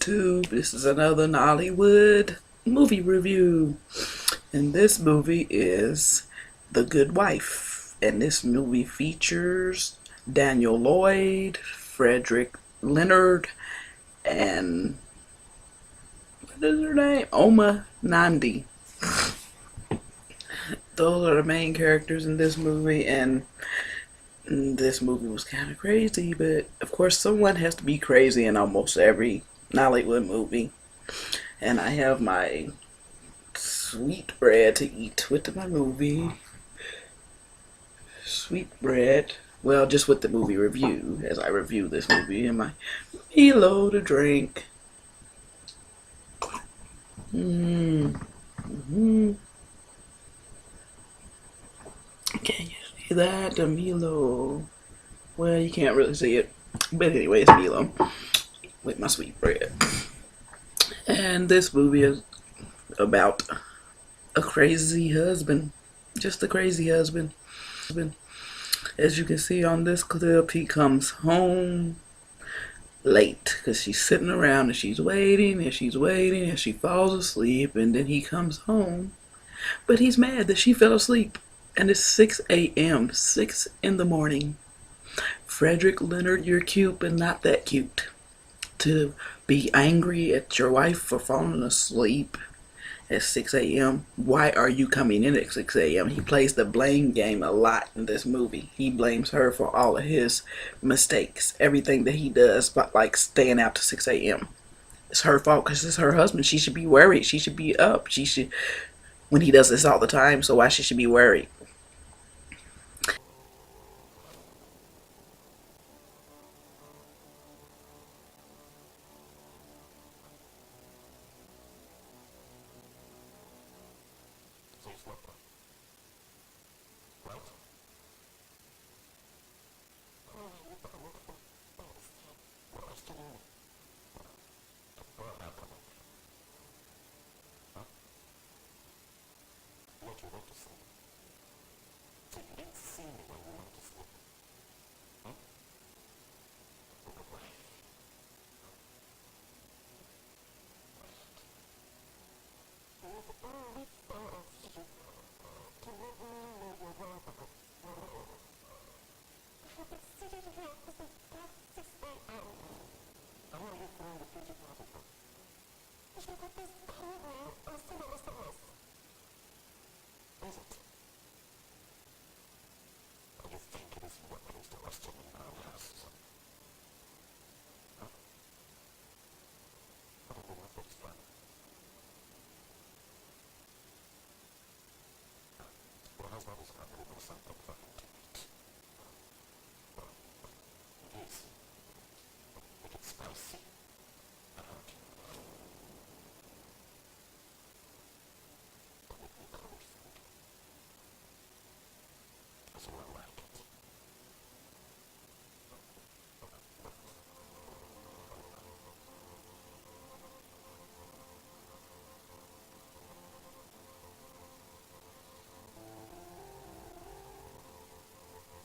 YouTube. This is another Nollywood movie review. And this movie is The Good Wife. And this movie features Daniel Lloyd, Frederick Leonard, and what is her name? Oma Nandi. Those are the main characters in this movie, and this movie was kind of crazy, but of course someone has to be crazy in almost every Nollywood movie. And I have my sweet bread to eat with my movie. Sweet bread. Well, just with the movie review, as I review this movie, and my Milo to drink. Can you see that? The Milo. Well, you can't really see it. But anyway, it's Milo with my sweet bread. And this movie is about a crazy husband. Just a crazy husband. As you can see on this clip, he comes home late because she's sitting around and she's waiting and she's waiting and she falls asleep, and then he comes home, but he's mad that she fell asleep, and it's 6 a.m. 6 in the morning. Frederick Leonard, you're cute but not that cute to be angry at your wife for falling asleep at 6 a.m. Why are you coming in at 6 a.m.? He plays the blame game a lot in this movie. He blames her for all of his mistakes. Everything that he does, but like staying out to 6 a.m. It's her fault because it's her husband. She should be worried. She should be up. She should, when he does this all the time, so why she should be worried?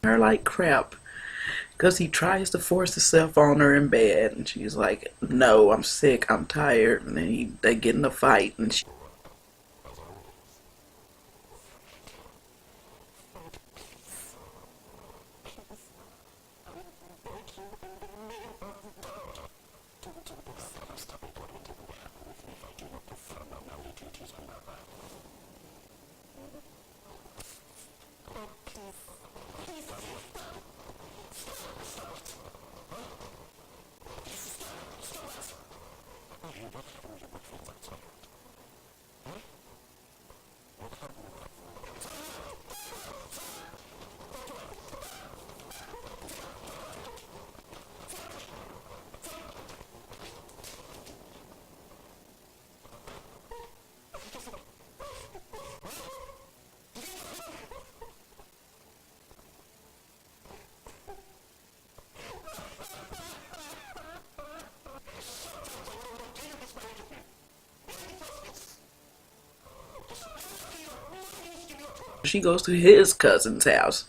Her like crap because he tries to force himself on her in bed, and she's like, no, I'm sick, I'm tired, and then they get in a fight, and she goes to his cousin's house.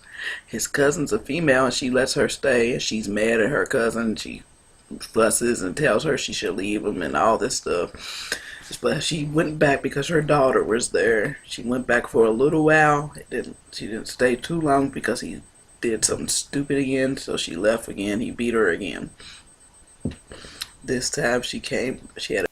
His cousin's a female, and she lets her stay, and she's mad at her cousin. She fusses and tells her she should leave him and all this stuff. But she went back because her daughter was there. She went back for a little while. She didn't stay too long because he did something stupid again. So she left again. He beat her again. This time she came. She had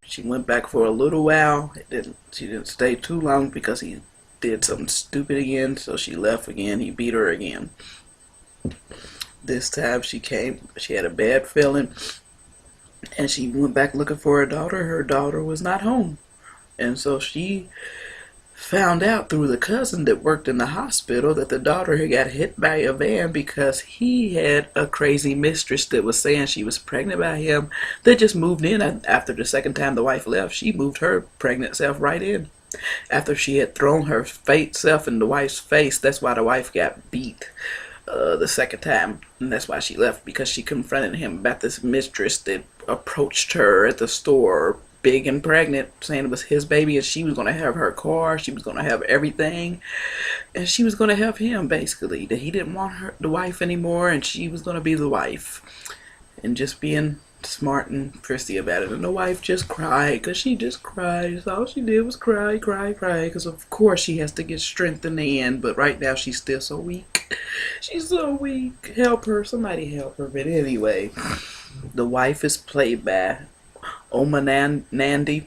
She went back for a little while. She didn't stay too long because he did something stupid again. So she left again. He beat her again. This time she came. She had a bad feeling, and she went back looking for her daughter. Her daughter was not home, and so she found out through the cousin that worked in the hospital that the daughter had got hit by a van because he had a crazy mistress that was saying she was pregnant by him. They just moved in after the second time the wife left. She moved her pregnant self right in after she had thrown her fake self in the wife's face. That's why the wife got beat the second time, and that's why she left, because she confronted him about this mistress that approached her at the store big and pregnant, saying it was his baby and she was going to have her car, she was going to have everything, and she was going to have him, basically, that he didn't want her, the wife, anymore, and she was going to be the wife, and just being smart and prissy about it. And the wife just cried, because she just cried. All she did was cry, cry, cry, because of course she has to get strength in the end, but right now she's still so weak. She's so weak. Help her, somebody help her. But anyway, the wife is played by Oma Nandi,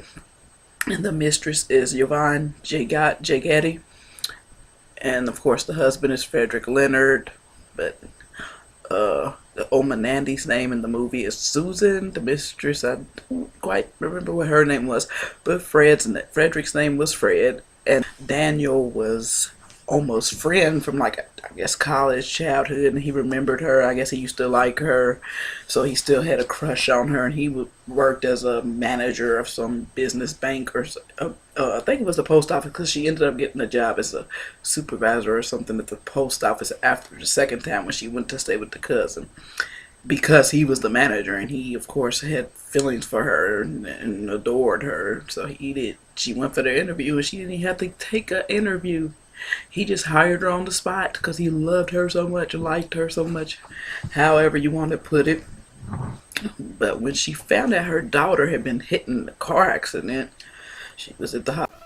and the mistress is Yvonne Jagati, and of course the husband is Frederick Leonard. But the Oma Nandi's name in the movie is Susan. The mistress, I don't quite remember what her name was, but Frederick's name was Fred, and Daniel was almost friend from, like, I guess college, childhood, and he remembered her. I guess he used to like her, so he still had a crush on her, and he worked as a manager of some business bank, or I think it was the post office, because she ended up getting a job as a supervisor or something at the post office after the second time when she went to stay with the cousin, because he was the manager, and he of course had feelings for her and adored her. So she went for the interview, and she didn't even have to take an interview. He just hired her on the spot because he loved her so much, liked her so much, however you want to put it. But when she found out her daughter had been hit in a car accident, she was at the hospital.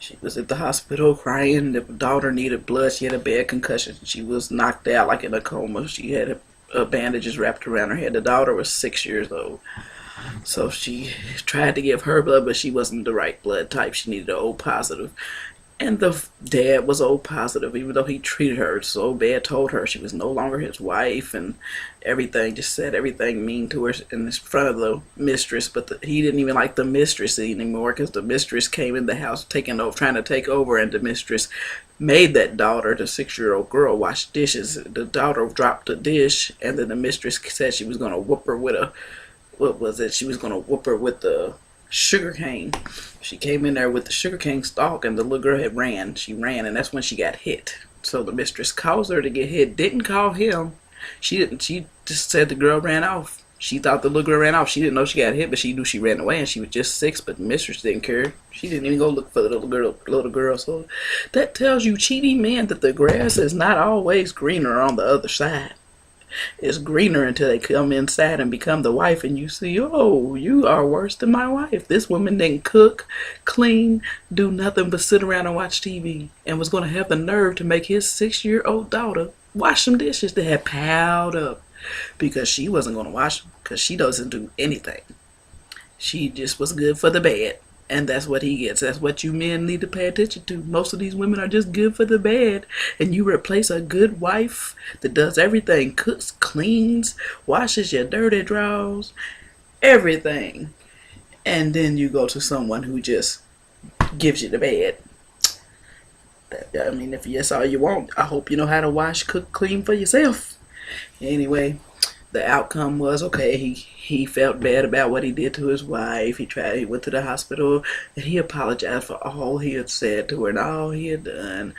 She was at the hospital crying. The daughter needed blood. She had a bad concussion. She was knocked out like in a coma. She had bandages wrapped around her head. The daughter was 6 years old. So she tried to give her blood, but she wasn't the right blood type. She needed an O positive. And the dad was O positive, even though he treated her so bad, told her she was no longer his wife and everything, just said everything mean to her in front of the mistress. But he didn't even like the mistress anymore because the mistress came in the house taking over, trying to take over, and the mistress made that daughter, the 6-year-old girl, wash dishes. The daughter dropped the dish, and then the mistress said she was going to whoop her with a, what was it? She was going to whoop her with the sugar cane. She came in there with the sugar cane stalk, and the little girl had ran. She ran, and that's when she got hit. So the mistress caused her to get hit. Didn't call him. She didn't. She just said the girl ran off. She thought the little girl ran off. She didn't know she got hit, but she knew she ran away, and she was just 6. But the mistress didn't care. She didn't even go look for the little girl. Little girl. So that tells you, cheating men, that the grass is not always greener on the other side. It's greener until they come inside and become the wife, and you see, oh, you are worse than my wife. This woman didn't cook, clean, do nothing but sit around and watch TV, and was going to have the nerve to make his 6-year-old daughter wash some dishes that had piled up because she wasn't going to wash them because she doesn't do anything. She just was good for the bed. And that's what he gets. That's what you men need to pay attention to. Most of these women are just good for the bed. And you replace a good wife that does everything. Cooks, cleans, washes your dirty drawers, everything. And then you go to someone who just gives you the bed. I mean, if that's all you want, I hope you know how to wash, cook, clean for yourself. Anyway, the outcome was okay. He felt bad about what he did to his wife. He went to the hospital, and he apologized for all he had said to her and all he had done.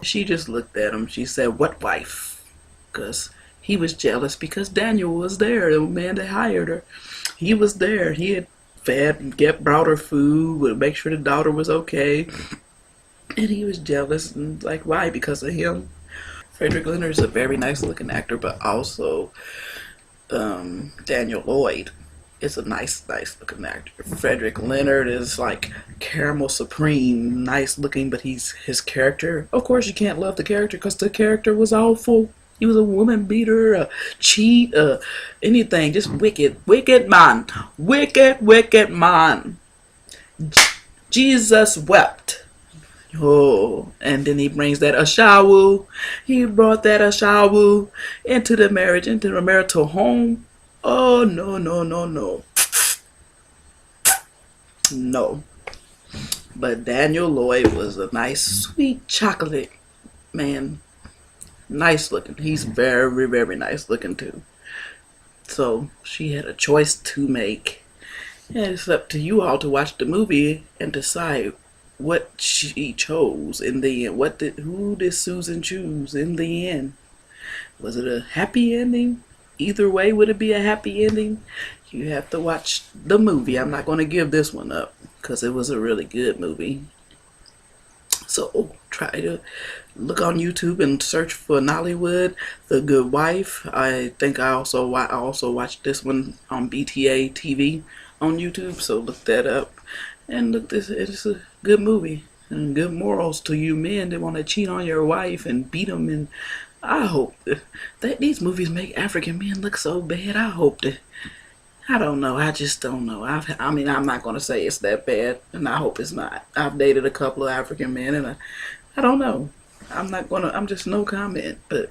She just looked at him. She said, "What wife?" Because he was jealous because Daniel was there, the man that hired her. He was there. He had fed and brought her food, would make sure the daughter was okay. And he was jealous and like, why? Because of him. Frederick Leonard is a very nice looking actor, but also Daniel Lloyd is a nice looking actor. Frederick Leonard is like caramel supreme, nice looking, but his character. Of course, you can't love the character because the character was awful. He was a woman beater, a cheat, anything, just wicked man, wicked man. Jesus wept. Oh, and then he brings that Ashawu. He brought that Ashawu into the marriage, into the marital home. Oh, no. No. But Daniel Lloyd was a nice, sweet chocolate man. Nice looking. He's very nice looking too. So she had a choice to make. And it's up to you all to watch the movie and decide what she chose in the end. Who did Susan choose in the end? Was it a happy ending? Either way, would it be a happy ending? You have to watch the movie. I'm not going to give this one up because it was a really good movie. So try to look on YouTube and search for Nollywood, The Good Wife. I think I also watched this one on BTA TV on YouTube. So look that up and look this. It's a good movie and good morals to you men that want to cheat on your wife and beat them. And I hope that these movies make African men look so bad. I hope that. I don't know. I just don't know. I mean, I'm not going to say it's that bad, and I hope it's not. I've dated a couple of African men, and I don't know. I'm just no comment. But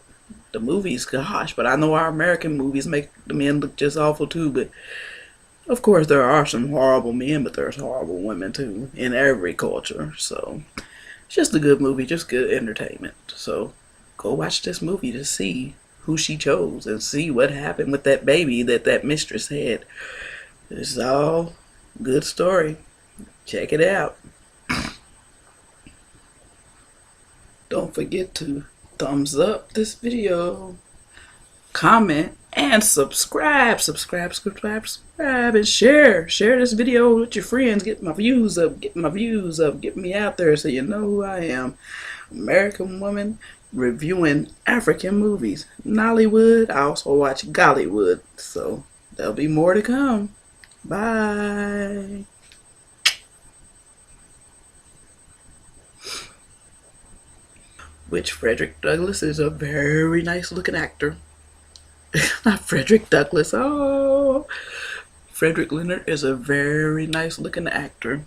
the movies, gosh. But I know our American movies make the men look just awful, too. But, of course, there are some horrible men, but there's horrible women, too, in every culture. So, it's just a good movie, just good entertainment. So, go watch this movie to see who she chose and see what happened with that baby that mistress had. It's all good story. Check it out. Don't forget to thumbs up this video, comment, and subscribe, and share this video with your friends. Get my views up, get me out there so you know who I am. American woman reviewing African movies. Nollywood. I also watch Gollywood. So there'll be more to come. Bye. Which Frederick Douglass is a very nice looking actor. Not Frederick Douglass. Oh, Frederick Leonard is a very nice looking actor.